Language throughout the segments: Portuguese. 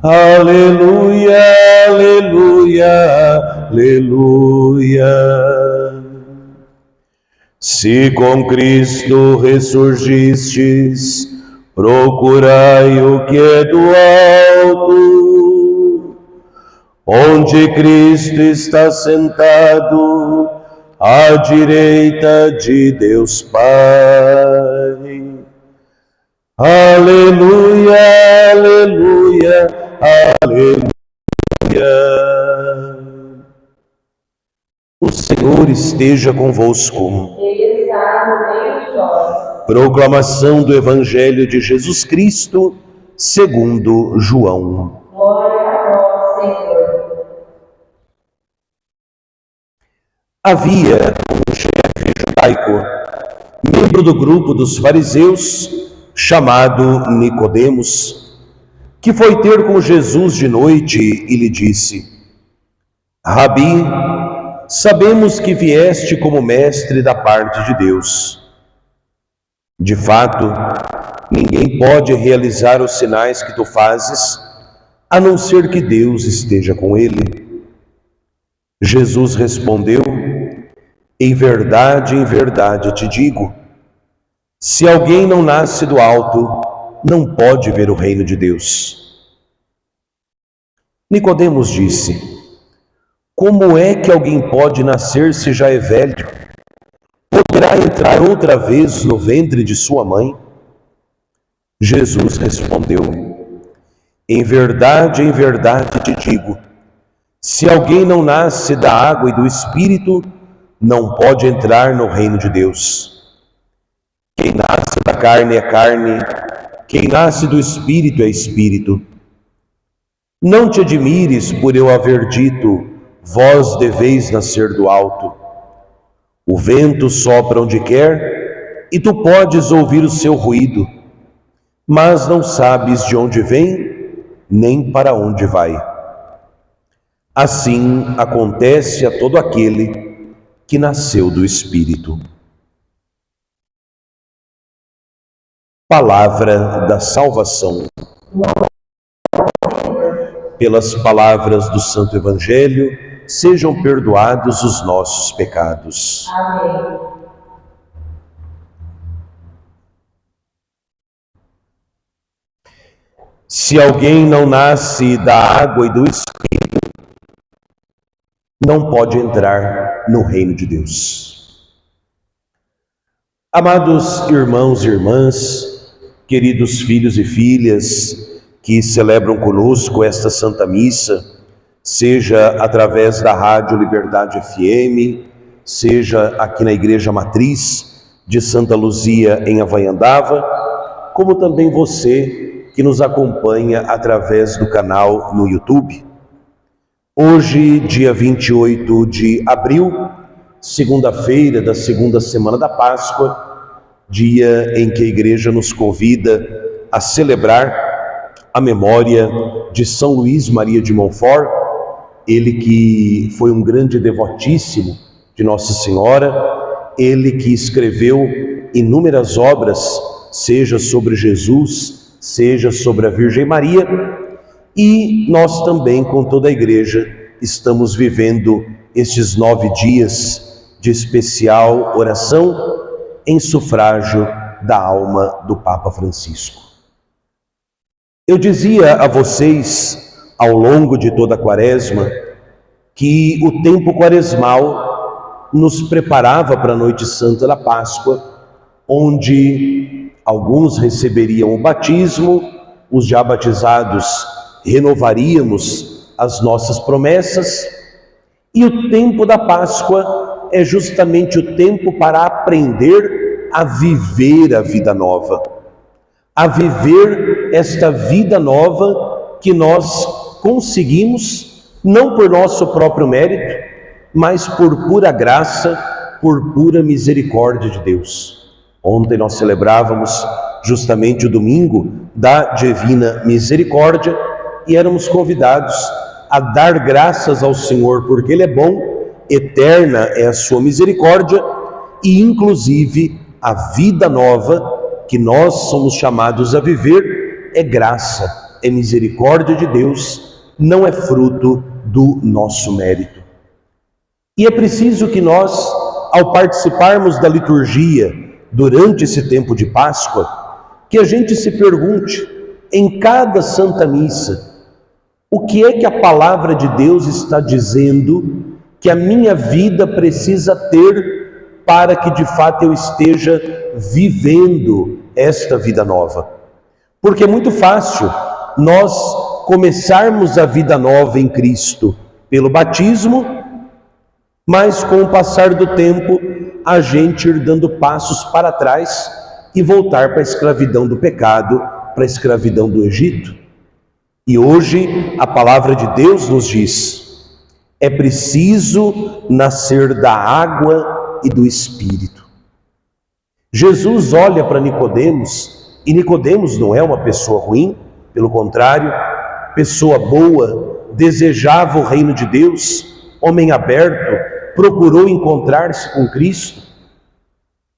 Aleluia, aleluia, aleluia. Se com Cristo ressurgistes, procurai o que é do alto, onde Cristo está sentado à direita de Deus Pai. Aleluia, aleluia, aleluia. O Senhor esteja convosco. Ele está no meio de nós. Proclamação do Evangelho de Jesus Cristo, segundo João. Glória a vós, Senhor. Havia um chefe judaico, membro do grupo dos fariseus, chamado Nicodemos, que foi ter com Jesus de noite e lhe disse: Rabi, sabemos que vieste como mestre da parte de Deus. De fato, ninguém pode realizar os sinais que tu fazes, a não ser que Deus esteja com ele. Jesus respondeu: em verdade te digo, se alguém não nasce do alto, não pode ver o reino de Deus. Nicodemos disse: como é que alguém pode nascer se já é velho? Poderá entrar outra vez no ventre de sua mãe? Jesus respondeu: em verdade te digo, se alguém não nasce da água e do Espírito, não pode entrar no reino de Deus. Quem nasce da carne é carne, quem nasce do Espírito é Espírito. Não te admires por eu haver dito, vós deveis nascer do alto. O vento sopra onde quer, e tu podes ouvir o seu ruído, mas não sabes de onde vem, nem para onde vai. Assim acontece a todo aquele que nasceu do Espírito. Palavra da salvação. Pelas palavras do Santo Evangelho, sejam perdoados os nossos pecados. Amém. Se alguém não nasce da água e do Espírito, não pode entrar no reino de Deus. Amados irmãos e irmãs, queridos filhos e filhas que celebram conosco esta Santa Missa, seja através da Rádio Liberdade FM, seja aqui na Igreja Matriz de Santa Luzia em Havaiandava, como também você que nos acompanha através do canal no YouTube. Hoje, dia 28 de abril, segunda-feira da segunda semana da Páscoa, dia em que a Igreja nos convida a celebrar a memória de São Luís Maria de Montfort, ele que foi um grande devotíssimo de Nossa Senhora, ele que escreveu inúmeras obras, seja sobre Jesus, seja sobre a Virgem Maria, e nós também, com toda a Igreja, estamos vivendo estes 9 dias de especial oração em sufrágio da alma do Papa Francisco. Eu dizia a vocês, ao longo de toda a Quaresma, que o tempo quaresmal nos preparava para a Noite Santa da Páscoa, onde alguns receberiam o batismo, os já batizados renovaríamos as nossas promessas, e o tempo da Páscoa é justamente o tempo para aprender a viver a vida nova, a viver esta vida nova que nós conseguimos, não por nosso próprio mérito, mas por pura graça, por pura misericórdia de Deus. Ontem nós celebrávamos justamente o domingo da Divina Misericórdia e éramos convidados a dar graças ao Senhor porque Ele é bom, eterna é a sua misericórdia e inclusive a vida nova que nós somos chamados a viver é graça. é misericórdia de Deus, não é fruto do nosso mérito. E é preciso que nós, ao participarmos da liturgia durante esse tempo de Páscoa, que a gente se pergunte em cada Santa Missa, o que é que a palavra de Deus está dizendo que a minha vida precisa ter para que de fato eu esteja vivendo esta vida nova? Porque é muito fácil nós começarmos a vida nova em Cristo pelo batismo, mas com o passar do tempo a gente ir dando passos para trás e voltar para a escravidão do pecado, para a escravidão do Egito. E hoje a palavra de Deus nos diz: é preciso nascer da água e do Espírito. Jesus olha para Nicodemos, e Nicodemos não é uma pessoa ruim, pelo contrário, pessoa boa, desejava o reino de Deus, homem aberto, procurou encontrar-se com Cristo,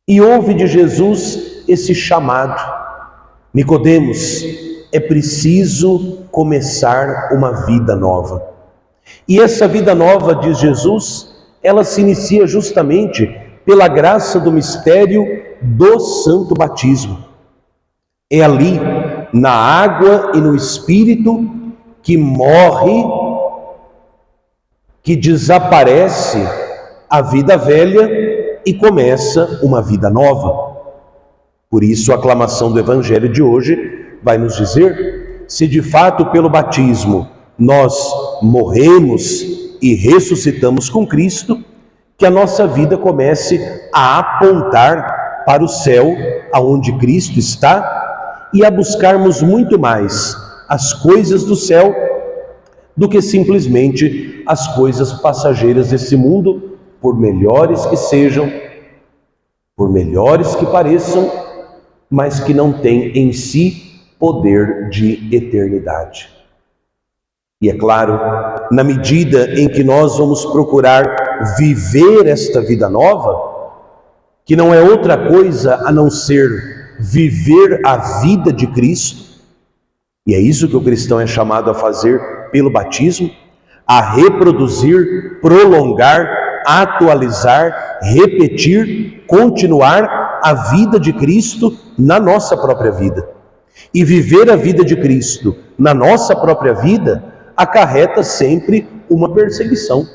e ouve de Jesus esse chamado: Nicodemos, é preciso começar uma vida nova. E essa vida nova, diz Jesus, ela se inicia justamente pela graça do mistério do Santo Batismo. É ali, na água e no Espírito, que morre, que desaparece a vida velha e começa uma vida nova. Por isso a aclamação do Evangelho de hoje vai nos dizer: se de fato pelo batismo nós morremos e ressuscitamos com Cristo, que a nossa vida comece a apontar para o céu, aonde Cristo está, e a buscarmos muito mais as coisas do céu do que simplesmente as coisas passageiras desse mundo, por melhores que sejam, por melhores que pareçam, mas que não têm em si poder de eternidade. E é claro, na medida em que nós vamos procurar viver esta vida nova, que não é outra coisa a não ser viver a vida de Cristo, e é isso que o cristão é chamado a fazer pelo batismo, a reproduzir, prolongar, atualizar, repetir, continuar a vida de Cristo na nossa própria vida. E viver a vida de Cristo na nossa própria vida acarreta sempre uma perseguição.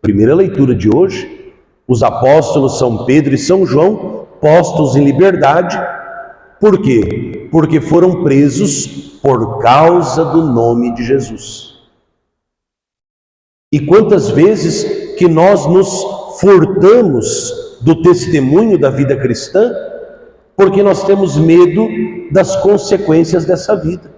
Primeira leitura de hoje, os apóstolos São Pedro e São João postos em liberdade. Por quê? Porque foram presos por causa do nome de Jesus. E quantas vezes que nós nos furtamos do testemunho da vida cristã porque nós temos medo das consequências dessa vida.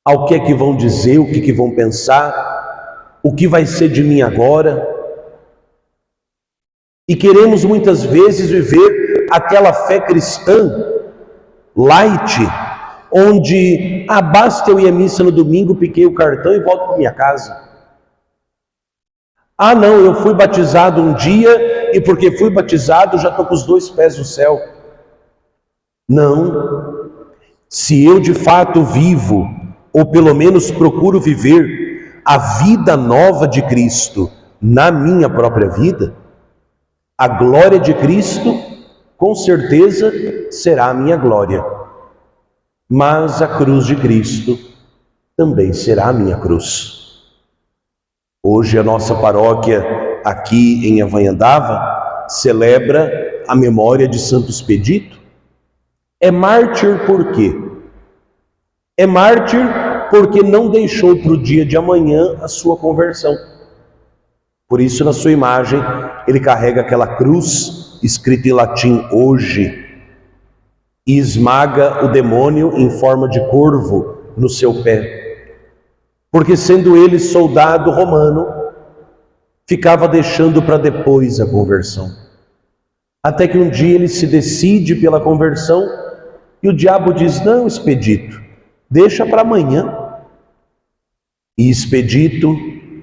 Ao que é que vão dizer, o que é que vão pensar, o que vai ser de mim agora. E queremos muitas vezes viver aquela fé cristã light, onde basta eu ir à missa no domingo, piquei o cartão e volto para minha casa. Não, eu fui batizado um dia e porque fui batizado já estou com os 2 pés no céu. Não. Se eu de fato vivo, ou pelo menos procuro viver, a vida nova de Cristo na minha própria vida, a glória de Cristo com certeza será a minha glória. Mas a cruz de Cristo também será a minha cruz. Hoje a nossa paróquia aqui em Avanhandava celebra a memória de Santo Expedito. É mártir por quê? É mártir porque não deixou para o dia de amanhã a sua conversão. Por isso na sua imagem ele carrega aquela cruz escrita em latim hoje e esmaga o demônio em forma de corvo no seu pé. Porque sendo ele soldado romano, ficava deixando para depois a conversão. Até que um dia ele se decide pela conversão e o diabo diz: não, Expedito, deixa para amanhã. E Expedito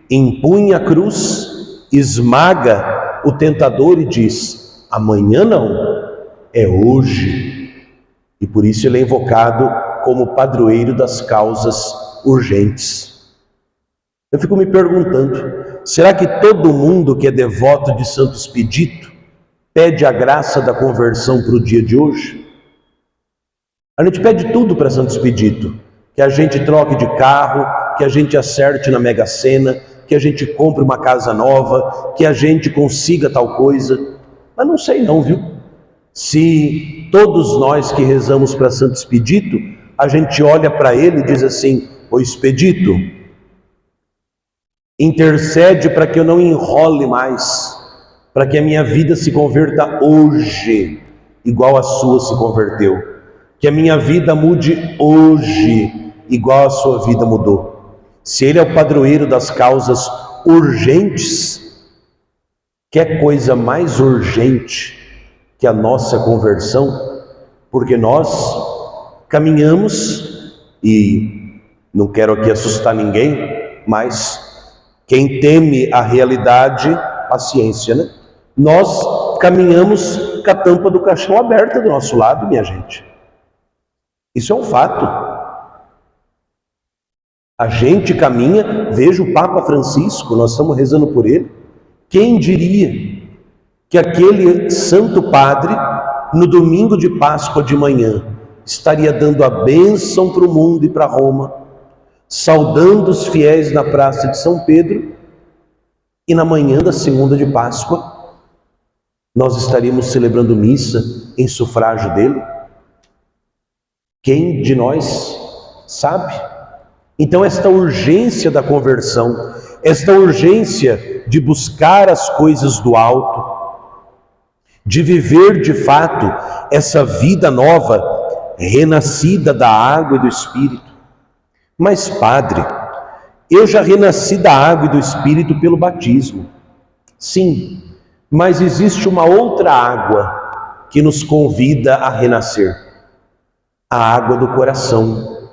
empunha a cruz, esmaga o tentador e diz: amanhã não, é hoje. E por isso ele é invocado como padroeiro das causas urgentes. Eu fico me perguntando, será que todo mundo que é devoto de Santo Expedito pede a graça da conversão para o dia de hoje? A gente pede tudo para Santo Expedito, que a gente troque de carro, que a gente acerte na Mega Sena, que a gente compre uma casa nova, que a gente consiga tal coisa. Mas não sei não, viu? Se todos nós que rezamos para Santo Expedito, a gente olha para ele e diz assim: ô Expedito, intercede para que eu não enrole mais, para que a minha vida se converta hoje, igual a sua se converteu. Que a minha vida mude hoje, igual a sua vida mudou. Se ele é o padroeiro das causas urgentes, que coisa mais urgente que a nossa conversão? Porque nós caminhamos, e não quero aqui assustar ninguém, mas quem teme a realidade, paciência, né? Nós caminhamos com a tampa do caixão aberta do nosso lado, minha gente. Isso é um fato. A gente caminha, veja o Papa Francisco, nós estamos rezando por ele. Quem diria que aquele santo padre, no domingo de Páscoa de manhã, estaria dando a bênção para o mundo e para Roma, saudando os fiéis na Praça de São Pedro, e na manhã da segunda de Páscoa, nós estaríamos celebrando missa em sufrágio dele? Quem de nós sabe? Então esta urgência da conversão, esta urgência de buscar as coisas do alto, de viver de fato essa vida nova, renascida da água e do Espírito. Mas padre, eu já renasci da água e do Espírito pelo batismo. Sim, mas existe uma outra água que nos convida a renascer. A água do coração.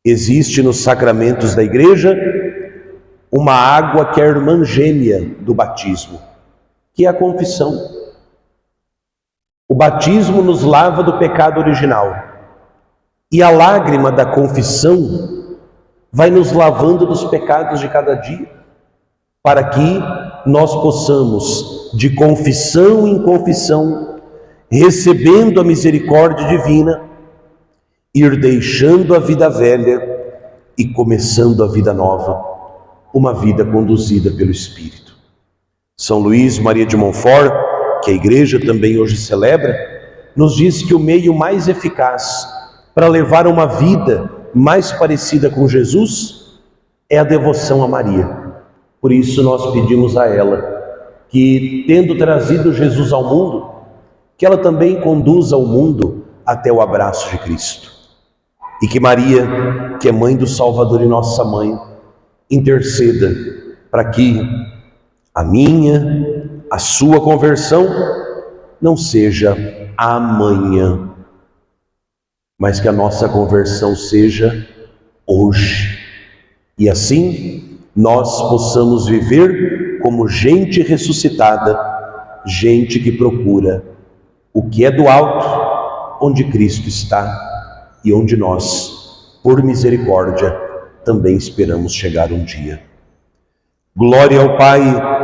Existe nos sacramentos da igreja uma água que é a irmã gêmea do batismo, que é a confissão. O batismo nos lava do pecado original, e a lágrima da confissão vai nos lavando dos pecados de cada dia, para que nós possamos, de confissão em confissão, recebendo a misericórdia divina, ir deixando a vida velha e começando a vida nova, uma vida conduzida pelo Espírito. São Luís Maria de Montfort, que a igreja também hoje celebra, nos diz que o meio mais eficaz para levar uma vida mais parecida com Jesus é a devoção a Maria. Por isso nós pedimos a ela que, tendo trazido Jesus ao mundo, que ela também conduza o mundo até o abraço de Cristo. E que Maria, que é mãe do Salvador e nossa mãe, interceda para que a minha, a sua conversão não seja amanhã, mas que a nossa conversão seja hoje. E assim nós possamos viver como gente ressuscitada, gente que procura o que é do alto, onde Cristo está, e onde nós, por misericórdia, também esperamos chegar um dia. Glória ao Pai,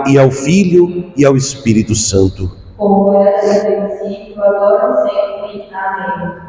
e ao Filho, e ao Espírito Santo. Como era no princípio, agora e sempre. Amém.